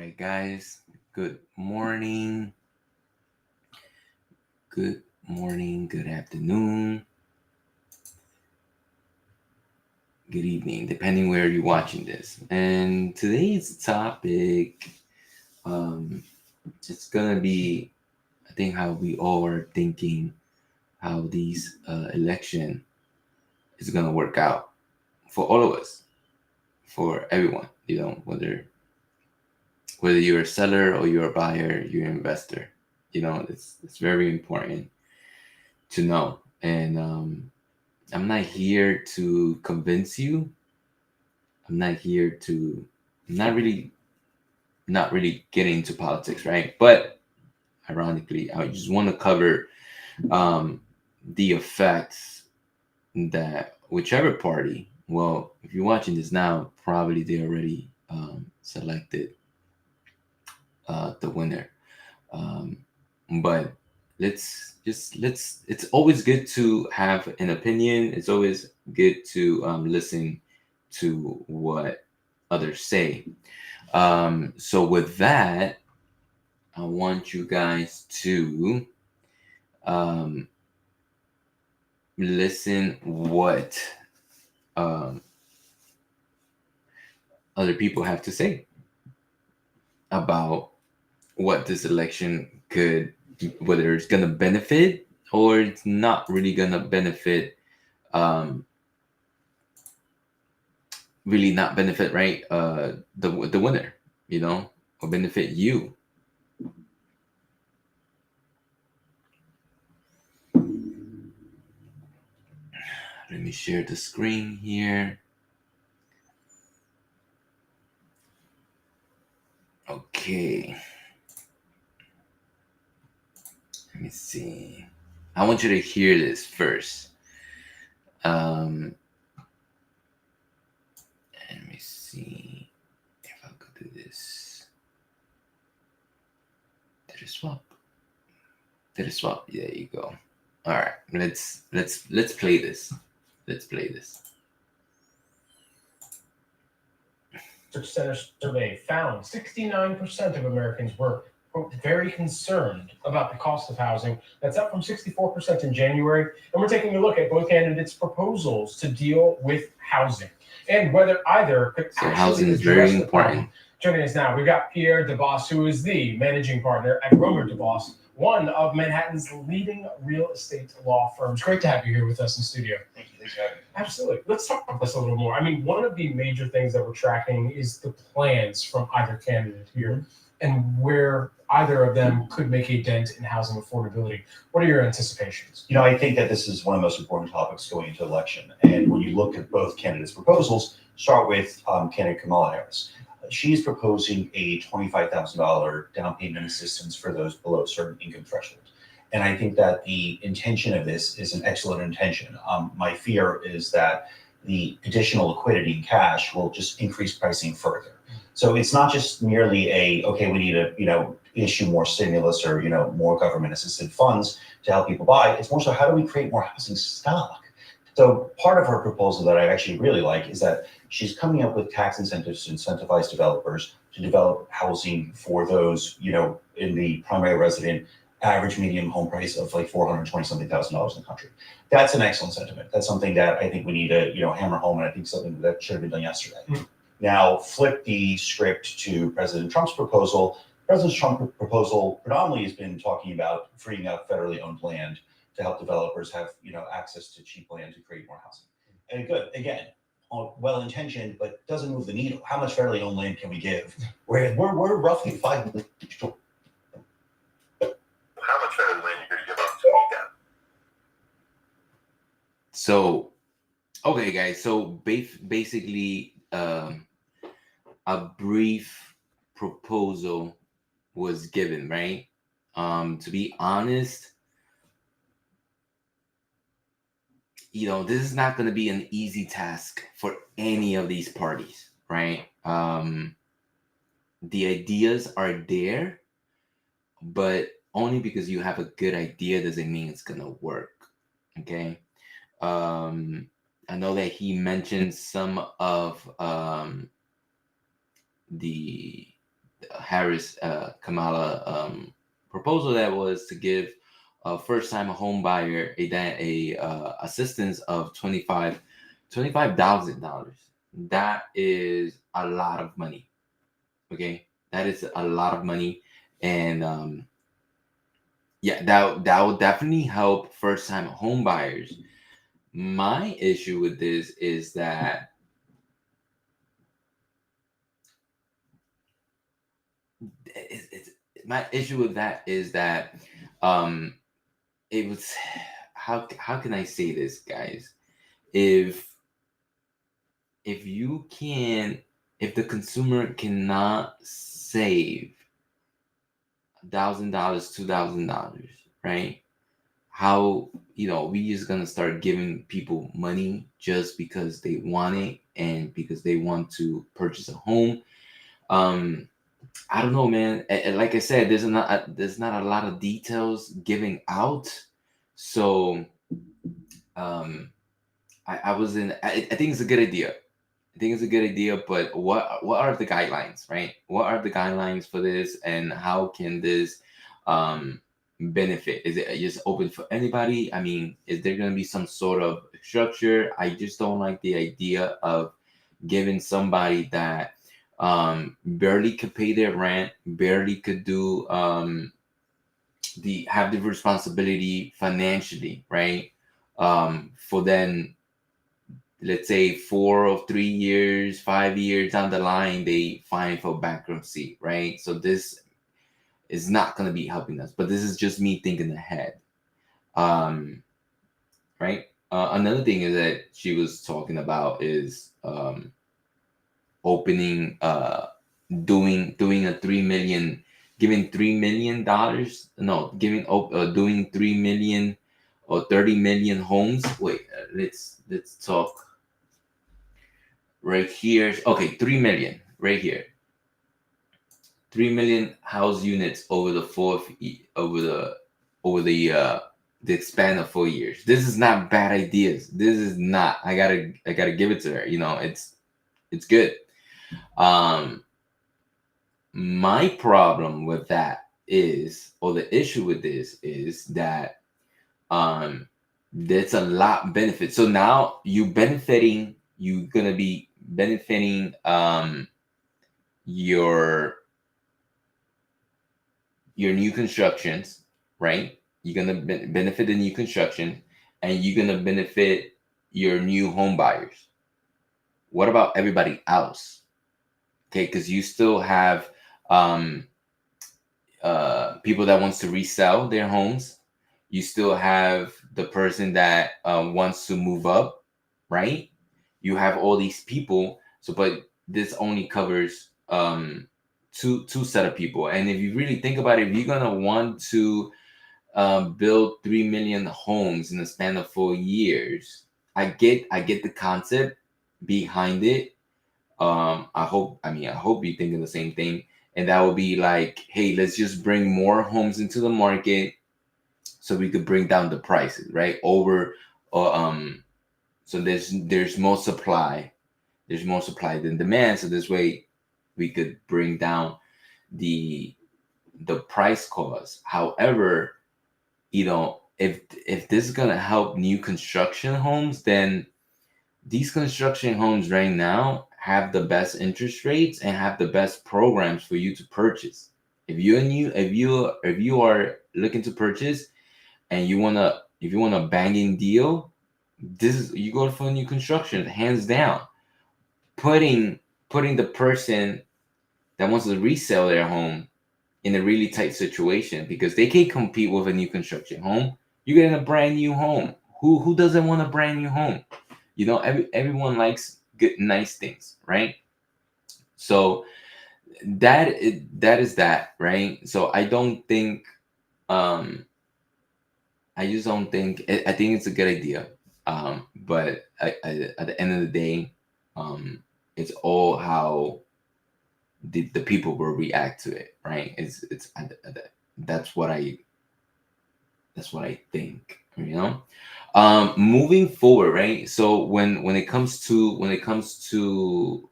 right, guys. Good morning. Good morning. Good afternoon. Good evening, depending where you're watching this. And today's topic, it's gonna be, I think, how we all are thinking how these election is gonna work out for all of us, for everyone. Whether you're a seller or you're a buyer, you're an investor. It's very important to know. And I'm not here to convince you. I'm not here to not really getting into politics, right? But ironically, I just want to cover the effects that whichever party, well, if you're watching this now, probably they already selected the winner. But it's always good to have an opinion. It's always good to listen to what others say. So with that, I want you guys to listen what other people have to say about what this election could, whether it's gonna benefit or it's not really gonna benefit, really not benefit, right? The winner, or benefit you. Let me share the screen here. Okay. Let me see. I want you to hear this first. Let me see if I could do this. Did it swap? There you go. All right, let's play this. Let's play this. Center survey found 69% of Americans were, quote, very concerned about the cost of housing. That's up from 64% in January. And we're taking a look at both candidates' proposals to deal with housing and whether either could actually housing is very important. Joining us now, we've got Pierre DeBoss, who is the managing partner at Romer DeBoss, one of Manhattan's leading real estate law firms. Great to have you here with us in studio. Thank you. Thanks for having me. Absolutely. Let's talk about this a little more. I mean, one of the major things that we're tracking is the plans from either candidate here and where either of them could make a dent in housing affordability. What are your anticipations? I think that this is one of the most important topics going into election. And when you look at both candidates' proposals, start with candidate Kamala Harris. She's proposing a $25,000 down payment assistance for those below certain income thresholds. And I think that the intention of this is an excellent intention. My fear is that the additional liquidity in cash will just increase pricing further. So it's not just merely we need to, issue more stimulus or, more government assisted funds to help people buy. It's more so, how do we create more housing stock? So part of her proposal that I actually really like is that she's coming up with tax incentives to incentivize developers to develop housing for those, in the primary resident average medium home price of like $420,000 in the country. That's an excellent sentiment. That's something that I think we need to, hammer home, and I think something that should have been done yesterday. Now, flip the script to President Trump's proposal. President Trump's proposal predominantly has been talking about freeing up federally owned land to help developers have, access to cheap land to create more housing. And good, again, well-intentioned, but doesn't move the needle. How much federally owned land can we give? We're roughly 5 million. How much federal land you're going to give up to meet that? So, okay, guys. So basically, a brief proposal was given, right? To be honest, this is not going to be an easy task for any of these parties, right? The ideas are there, but only because you have a good idea doesn't mean it's going to work, okay? I know that he mentioned some of the Harris Kamala proposal that was to give a first time home buyer a assistance of $25,000. That is a lot of money. Okay, that is a lot of money, and yeah, that will definitely help first time home buyers. My issue with this is that it's my issue with that is that um it was how can I say this, guys? If you can, if the consumer cannot save $1,000, $2,000, right? How, we just gonna start giving people money just because they want it and because they want to purchase a home? um I don't know, man. Like I said, there's not a lot of details giving out. So um I was in I think it's a good idea. I think it's a good idea, but what are the guidelines, right? What are the guidelines for this, and how can this um benefit? Is it just open for anybody? I mean, is there going to be some sort of structure? I just don't like the idea of giving somebody that barely could pay their rent, barely could do the have the responsibility financially, right? For then, let's say 4 or 3 years, 5 years down the line, they file for bankruptcy, right? So this is not going to be helping us, but this is just me thinking ahead. um right. Another thing is that she was talking about is opening doing a 3 million, giving $3 million, no, doing 3 million or 30 million homes. Wait, let's talk right here. Okay, 3 million right here. 3 million house units over the the span of 4 years. This is not bad ideas. This is not. I gotta give it to her. It's good. Um, my problem with that is, or the issue with this is that um, there's a lot benefit. So now you're gonna be benefiting your new constructions, right? You're gonna benefit the new construction, and you're gonna benefit your new home buyers. What about everybody else? Okay, because you still have um, people that wants to resell their homes. You still have the person that wants to move up, right? You have all these people. So, but this only covers two set of people. And if you really think about it, if you're gonna want to build 3 million homes in the span of 4 years, I get the concept behind it. I hope you're thinking the same thing, and that would be like, hey, let's just bring more homes into the market so we could bring down the prices, right? So there's more supply, than demand, so this way we could bring down the price cost. However, if this is gonna help new construction homes, then these construction homes right now have the best interest rates and have the best programs for you to purchase. If you are looking to purchase, and if you want a banging deal, you go for new construction, hands down. Putting the person that wants to resell their home in a really tight situation, because they can't compete with a new construction home. You're getting a brand new home. Who doesn't want a brand new home? Everyone likes good, nice things, right? So that is that, right? So um I just don't think. I think it's a good idea, but at the end of the day, it's all how the people will react to it, right? That's what I that's what I think, moving forward, right? So when it comes to when it comes to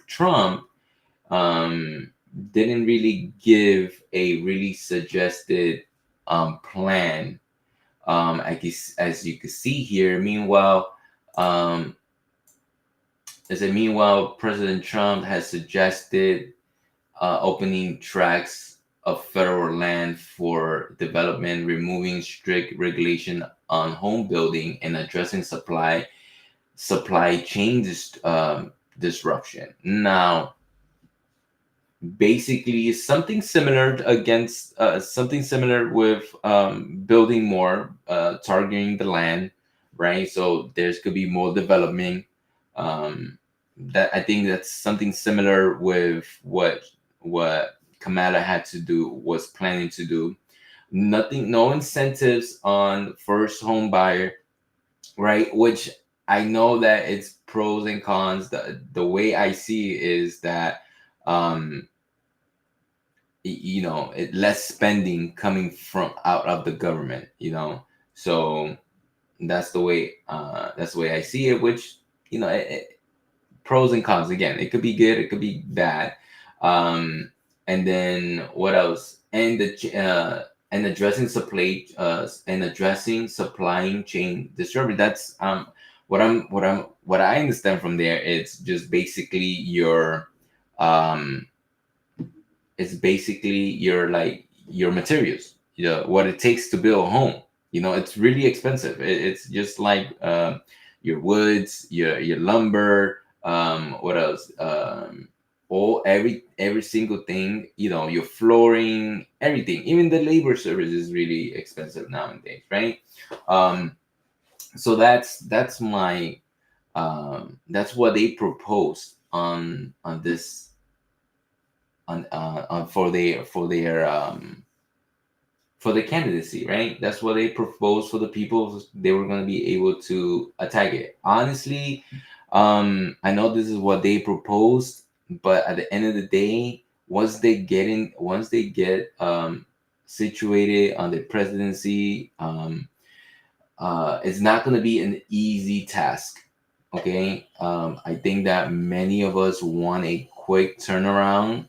Trump, didn't really give a really suggested plan. As you can see here. Um, meanwhile, President Trump has suggested opening tracts of federal land for development, removing strict regulation on home building, and addressing supply chain disruption. Now, basically, something similar against something similar with building more, targeting the land, right? So there's could be more development. That I think that's something similar with what Kamala had to do, was planning to do. Nothing, no incentives on first home buyer, right? Which I know that it's pros and cons. The way I see it is that um less spending coming from out of the government, so that's the way I see it, which pros and cons. Again, it could be good, it could be bad. And then what else? And addressing supplying chain disruption. That's what I understand from there. It's just basically um it's basically your materials, what it takes to build a home. It's really expensive. It's just like your woods, your lumber, what else, all every single thing, your flooring, everything, even the labor service is really expensive nowadays, right? So that's my that's what they proposed on this on for the candidacy, right? That's what they proposed for the people. They were going to be able to attack it. Honestly, I know this is what they proposed, but at the end of the day, once they get situated on the presidency, it's not going to be an easy task. Okay, I think that many of us want a quick turnaround.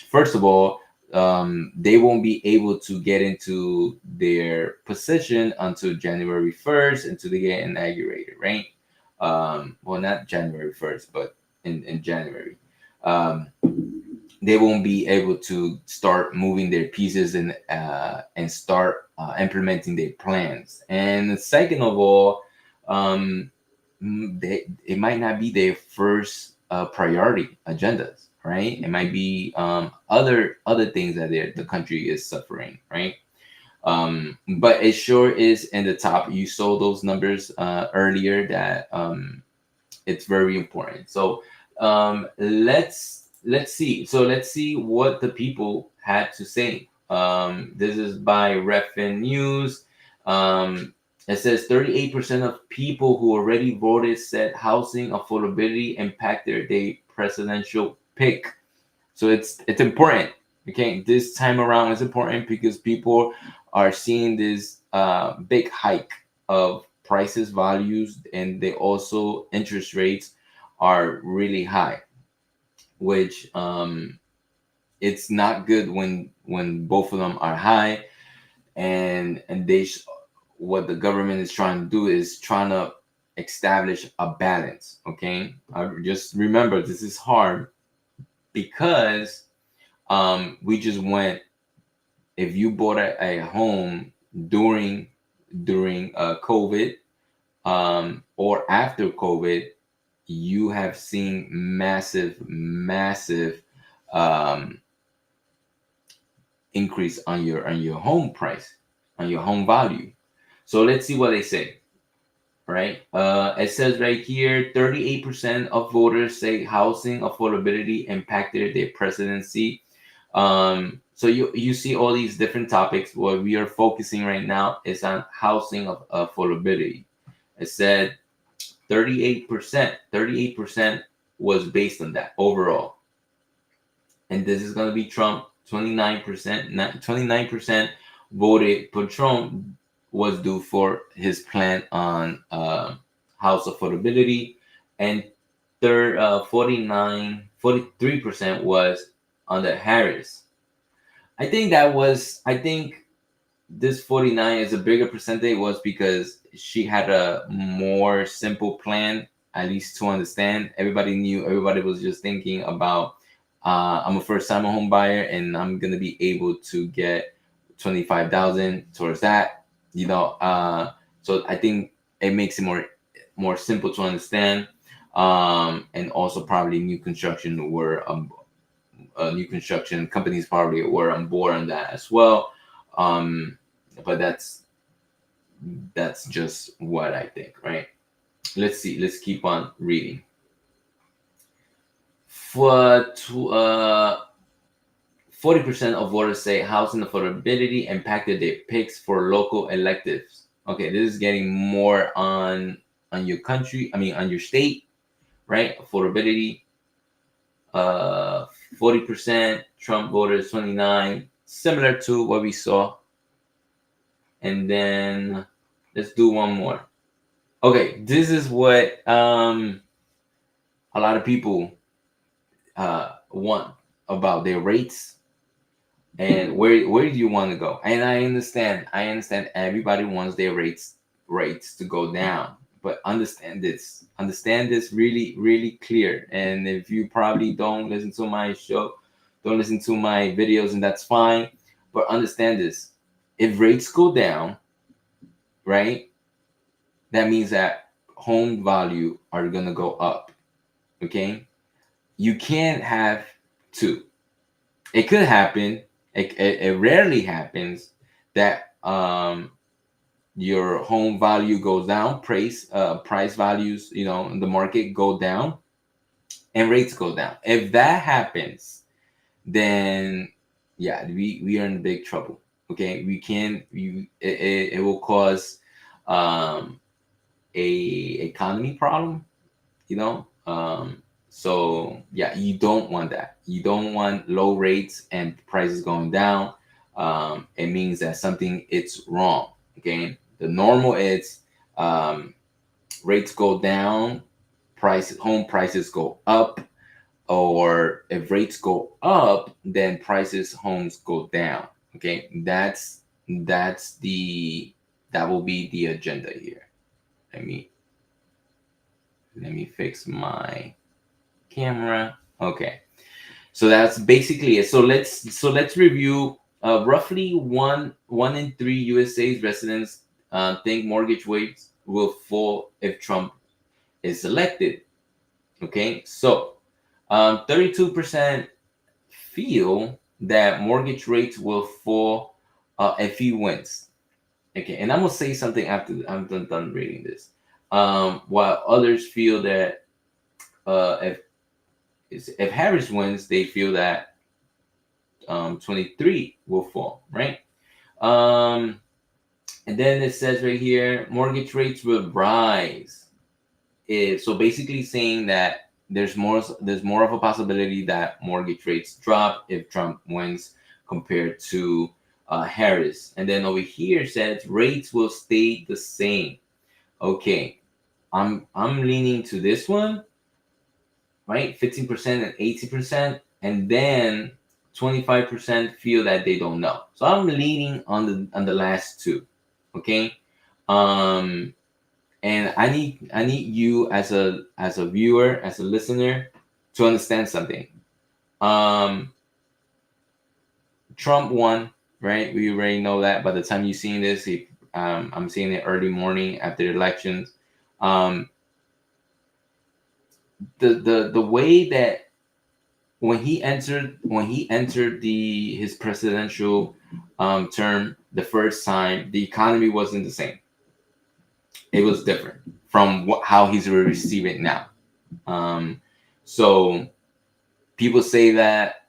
First of all, they won't be able to get into their position until January 1st, until they get inaugurated, right? Well, not January 1st, but in January. Um, they won't be able to start moving their pieces and start implementing their plans. And second of all, it might not be their first priority agendas, right? It might be other things that the country is suffering, right? But it sure is in the top. You saw those numbers earlier, that it's very important. So let's see. So let's see what the people had to say. This is by Refin News. It says 38% of people who already voted said housing affordability impacted their presidential pick. So it's important. Okay, this time around it's important because people are seeing this big hike of prices, values, and they also interest rates are really high, which it's not good when both of them are high, and what the government is trying to do is trying to establish a balance. Okay, just remember this is hard because we just went. If you bought a home during COVID, or after COVID, you have seen massive um, increase on your home price, on your home value. So let's see what they say. Right? It says right here, 38% of voters say housing affordability impacted their presidency. So you see all these different topics. What we are focusing right now is on housing of affordability. It said 38% was based on that overall. And this is going to be Trump. 29% voted for Trump was due for his plan on house affordability, and 49 43% was under Harris. I think this 49 is a bigger percentage was because she had a more simple plan, at least to understand. Everybody was just thinking about, I'm a first time home buyer and I'm going to be able to get 25,000 towards that, so I think it makes it more simple to understand. And also probably new construction companies probably were on board on that as well. But that's just what I think, right? Let's see. Let's keep on reading. For 40% of voters say housing affordability impacted their picks for local electives. Okay, this is getting more on your country. I mean, on your state, right? Affordability. 40%. Trump voters 29. Similar to what we saw. And then let's do one more. Okay, this is what a lot of people want about their rates and where do you want to go. And I understand everybody wants their rates to go down, but understand this really really clear. And if you probably don't listen to my show, don't listen to my videos, and that's fine, but understand this: if rates go down, right, that means that home value are gonna go up. Okay, you can't have two. It could happen. It rarely happens that your home value goes down, price values, in the market go down, and rates go down. If that happens, then yeah, we are in big trouble. Okay, we can it will cause a economy problem, so yeah, you don't want that. You don't want low rates and prices going down. It means that something it's wrong. Okay, the normal is rates go down, home prices go up, or if rates go up, then homes go down. Okay, that will be the agenda here. Let me fix my camera. Okay, so that's basically it. So let's review. Roughly one in three USA's residents think mortgage rates will fall if Trump is elected. Okay, so 32% feel that mortgage rates will fall if he wins. Okay, and I'm gonna say something after I'm done reading this. While others feel that if Harris wins, they feel that 23 will fall, right? Um, and then it says right here, mortgage rates will rise. So basically saying that there's more of a possibility that mortgage rates drop if Trump wins compared to Harris. And then over here says rates will stay the same. Okay, I'm leaning to this one, right? 15% and 80%, and then 25% feel that they don't know. So I'm leaning on the last two. Okay. And I need you as a viewer, as a listener, to understand something. Trump won, right? We already know that. By the time you're seeing this, I'm seeing it early morning after the elections. The way that when he entered his presidential term the first time, the economy wasn't the same. It was different from how he's receiving now. So people say that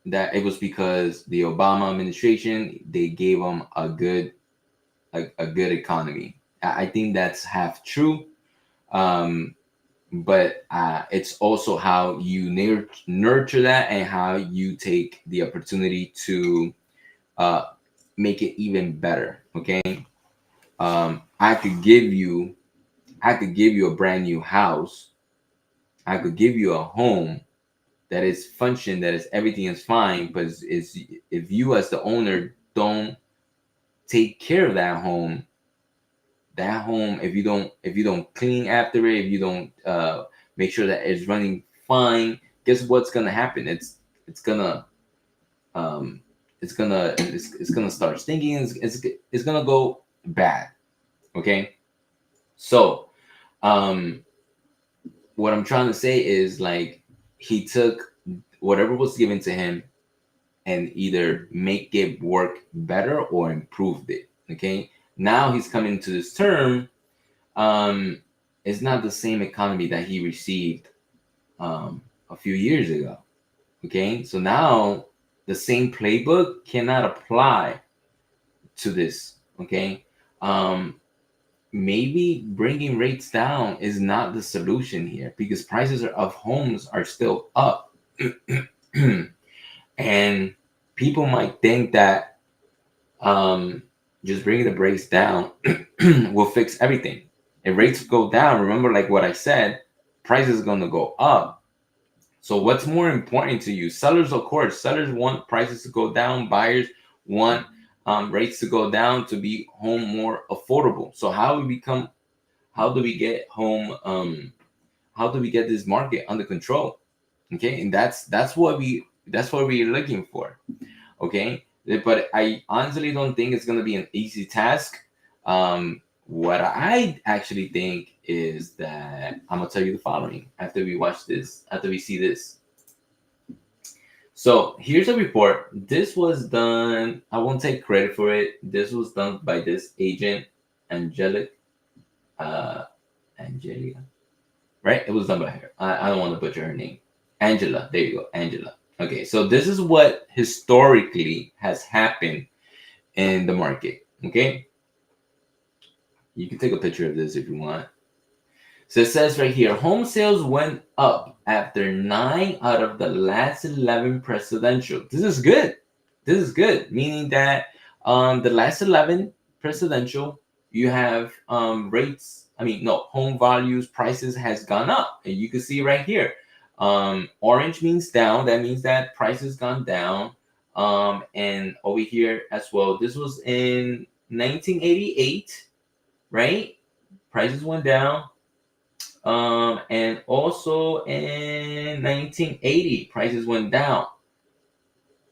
it was because the Obama administration, they gave him a good economy. I think that's half true. But it's also how you nurture that and how you take the opportunity to make it even better. Okay, I could give you a brand new house. I could give you a home that is function, that is everything is fine, but is if you as the owner don't take care of that home, if you don't clean after it, if you don't make sure that it's running fine, guess what's gonna happen? It's gonna um it's gonna start stinking. It's gonna go bad. Okay, so what I'm trying to say is, like, he took whatever was given to him and either make it work better or improved it. Okay, now he's coming to this term. It's not the same economy that he received a few years ago. Okay, so now the same playbook cannot apply to this. Okay, um, maybe bringing rates down is not the solution here, because prices of homes are still up. And people might think that just bringing the rates down will fix everything. If rates go down, remember, like what I said, prices are going to go up. So what's more important to you? Sellers, of course, sellers want prices to go down. Buyers want rates to go down to be home more affordable. So how do we get home? How do we get this market under control? Okay, and that's what we're looking for. Okay, but I honestly don't think it's gonna be an easy task. What I actually think is that I'm gonna tell you the following after we see this. So here's a report. This was done. I won't take credit for it. This was done by this agent, Angelia, right? It was done by her. I don't want to butcher her name. Angela. There you go, Angela. Okay, so this is what historically has happened in the market. Okay, you can take a picture of this if you want. So it says right here, home sales went up after 9 out of the last 11 presidential. This is good. This is good, meaning that the last 11 presidential, you have rates. I mean, no, home values, prices has gone up, and you can see right here. Orange means down. That means that price has gone down. And over here as well, this was in 1988, right? Prices went down. And also in 1980, prices went down.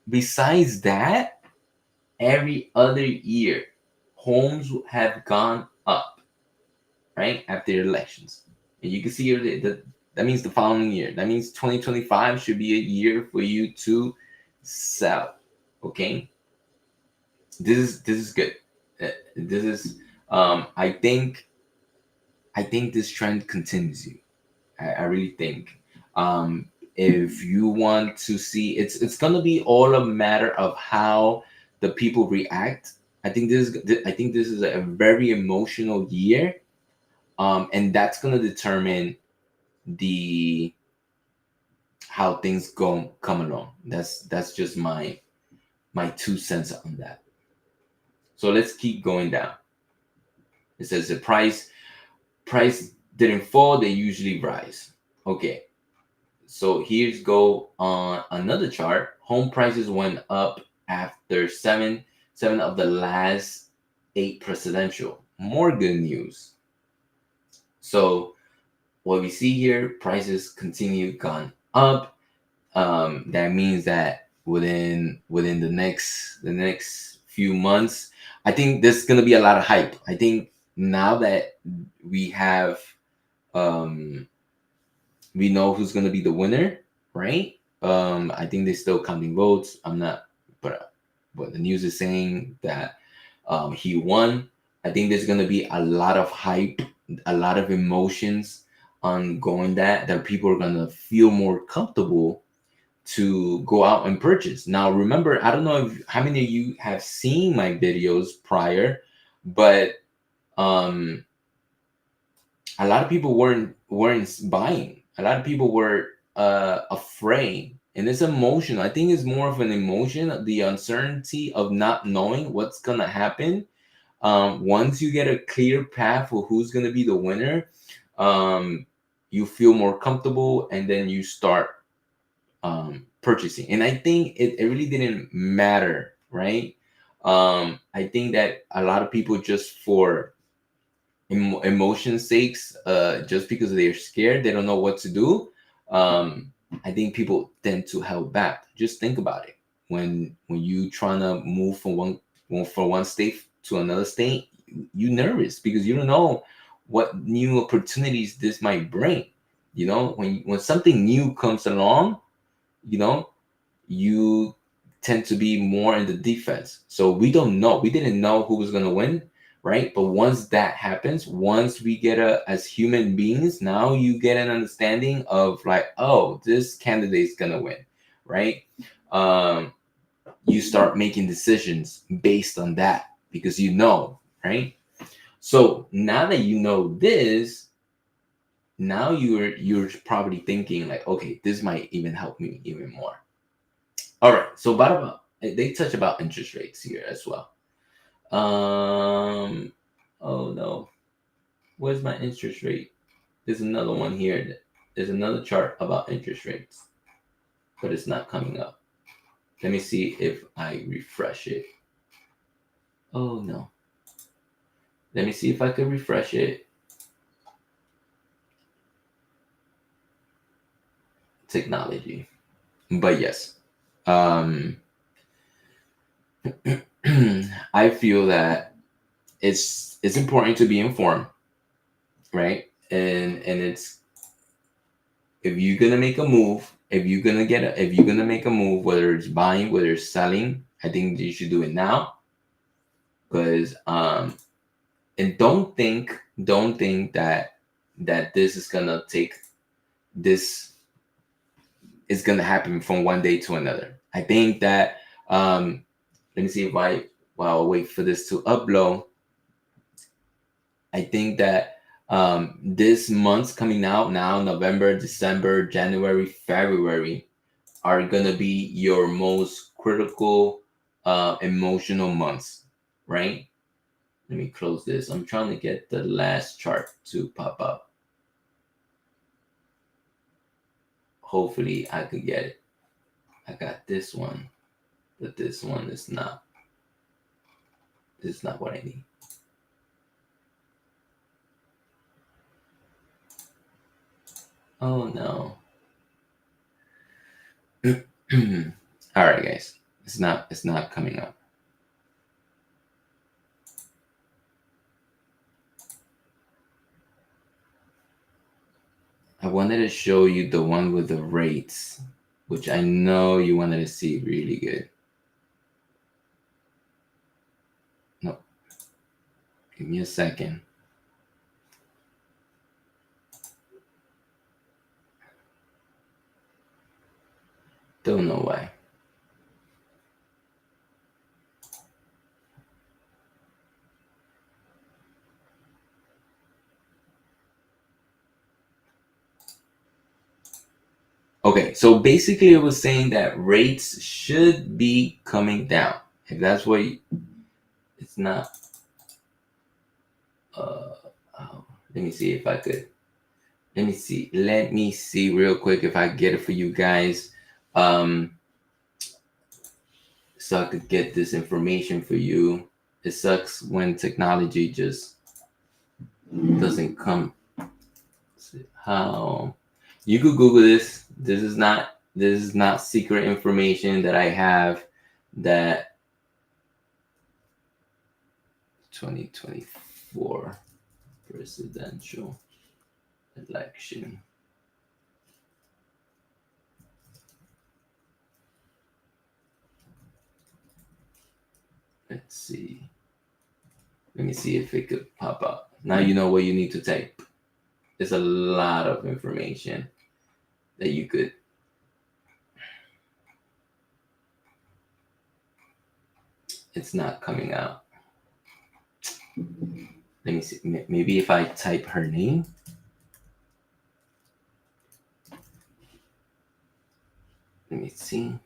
Besides that, every other year, homes have gone up, right? After elections. And you can see here that means the following year. That means 2025 should be a year for you to sell. Okay. This is good. This is I think this trend continues. I really think. If you want to see, it's gonna be all a matter of how the people react. I think this is a very emotional year, and that's gonna determine the how things come along. That's just my 2 cents on that. So let's keep going down. It says the price didn't fall, they usually rise. Okay. So here's go on another chart. Home prices went up after seven of the last 8 presidential. More good news. So what we see here, prices continue gone up. That means that within the next few months, I think there's gonna be a lot of hype. I think now that we have we know who's gonna be the winner, right? I think they're still counting votes. I'm not, but the news is saying that he won. I think there's gonna be a lot of hype, a lot of emotions on going that people are gonna feel more comfortable to go out and purchase. Now, remember, I don't know how many of you have seen my videos prior, but a lot of people weren't buying. A lot of people were afraid, and it's emotional. I think it's more of an emotion, the uncertainty of not knowing what's gonna happen. Once you get a clear path for who's gonna be the winner, you feel more comfortable, and then you start purchasing. And I think it really didn't matter, right? I think that a lot of people, just for emotion sakes, just because they're scared, they don't know what to do. I think people tend to hold back. Just think about it. When you trying to move from one state to another state, you nervous because you don't know what new opportunities this might bring. You know, when something new comes along, you know, you tend to be more in the defense. So we don't know. We didn't know who was gonna win, right? But once that happens, once we get as human beings, now you get an understanding of like, oh, this candidate's gonna win, right? You start making decisions based on that because you know, right? So now that you know this, now you're probably thinking like, okay, this might even help me even more. All right, so they touch about interest rates here as well. Oh no, where's my interest rate? There's another one here. There's another chart about interest rates, but it's not coming up. Let me see if I refresh it. Oh no. Let me see if I can refresh it. Technology. But yes. I feel that it's important to be informed, right? And it's, if you're gonna make a move, if you're gonna make a move, whether it's buying, whether it's selling, I think you should do it now. Because and don't think that this is gonna take this is gonna happen from one day to another. I think that let me see if while I wait for this to upload. I think that this month's coming out now, November, December, January, February, are gonna be your most critical emotional months, right? Let me close this. I'm trying to get the last chart to pop up. Hopefully I could get it. I got this one, but this one is not. This is not what I need. Oh no. All right, guys. It's not coming up. I wanted to show you the one with the rates, which I know you wanted to see really good. No. Give me a second. Don't know why. Okay, so basically it was saying that rates should be coming down. If that's what it's not. Let me see if I could. Let me see real quick if I get it for you guys. So I could get this information for you. It sucks when technology just doesn't come. How you could Google this. This is not secret information that I have. That 2024 presidential election. Let's see. Let me see if it could pop up. Now you know what you need to type. There's a lot of information that you could. It's not coming out. Let me see. Maybe if I type her name. Let me see.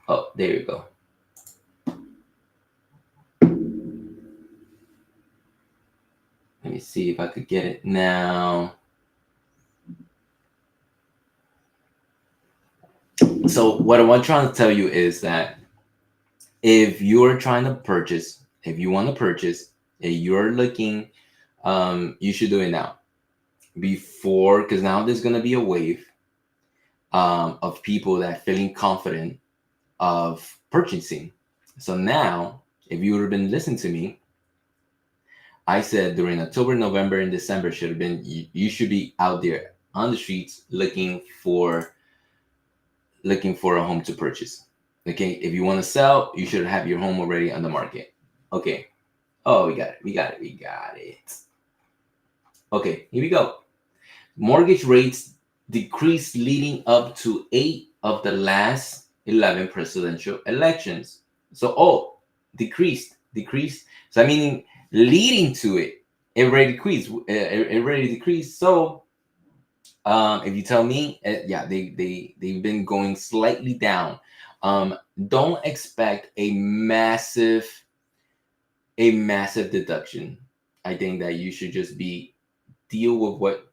Oh, there you go. Let me see if I could get it now. So what I'm trying to tell you is that if you're trying to purchase, if you want to purchase, if you're looking, you should do it now before, because now there's going to be a wave of people that feeling confident of purchasing. So now, if you would have been listening to me, I said during October, November, and December should have been you should be out there on the streets looking for a home to purchase. Okay, if you want to sell, you should have your home already on the market. Okay. Oh, we got it. Okay, here we go. Mortgage rates decreased leading up to 8 of the last 11 presidential elections. So, decreased. So, I mean, leading to it, it already decreased. It already decreased. So, if you tell me, yeah, they've been going slightly down. Don't expect a massive deduction. I think that you should just deal with what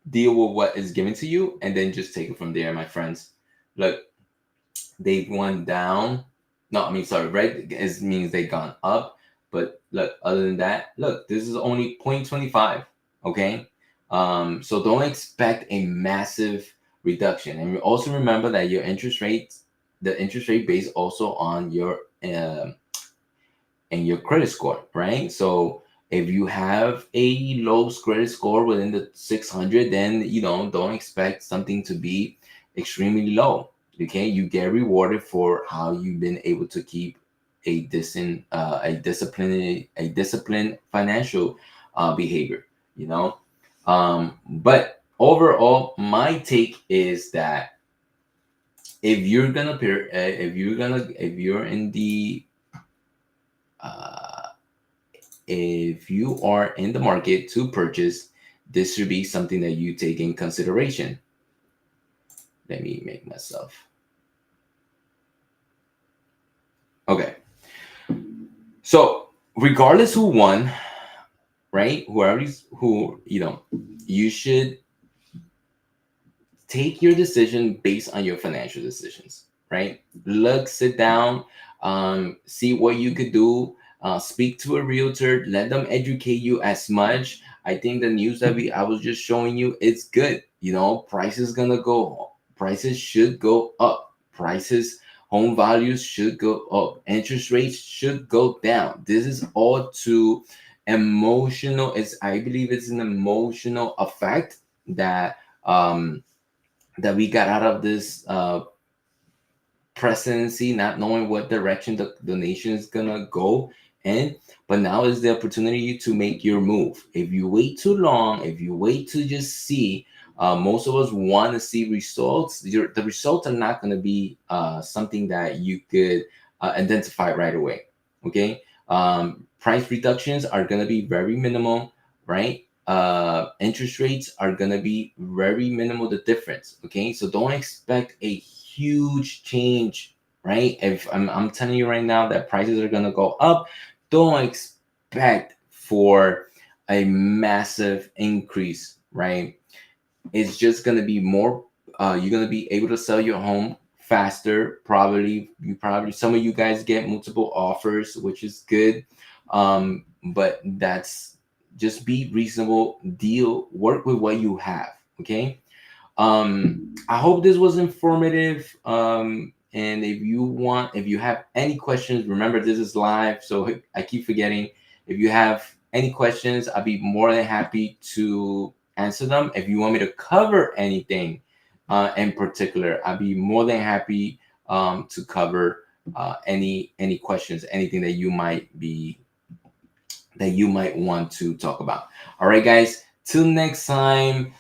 deal with what is given to you, and then just take it from there, my friends. Look, they've gone down. No, I mean, sorry, right? It means they've gone up. But look, other than that, look, this is only 0.25. Okay. So don't expect a massive reduction. And also remember that the interest rate based also on your and your credit score, right? So if you have a low credit score within the 600, then don't expect something to be extremely low. Okay, you get rewarded for how you've been able to keep a decent, a disciplined financial behavior. But overall, my take is that if you're in the uh, if you are in the market to purchase, this should be something that you take in consideration. Let me make myself. Okay. So regardless who won, right? You should take your decision based on your financial decisions, right? Sit down, see what you could do. Speak to a realtor. Let them educate you as much. I think the news that I was just showing you, it's good. Prices should go up. Home values should go up. Interest rates should go down. This is all too emotional. I believe it's an emotional effect that we got out of this presidency, not knowing what direction the nation is gonna go in. But now is the opportunity to make your move. If you wait too long, if you wait to just see, most of us want to see results. The results are not going to be something that you could identify right away. Okay, price reductions are going to be very minimal, right? Interest rates are going to be very minimal, the difference. Okay, so don't expect a huge change, right? If I'm telling you right now that prices are going to go up, don't expect for a massive increase, right? It's just going to be more, you're going to be able to sell your home faster. Probably some of you guys get multiple offers, which is good. But that's just be reasonable, work with what you have. Okay. I hope this was informative. And if you have any questions, remember this is live, so I keep forgetting. If you have any questions, I'll be more than happy to answer them. If you want me to cover anything in particular, I'll be more than happy to cover any questions, anything that you might want to talk about. All right, guys. Till next time.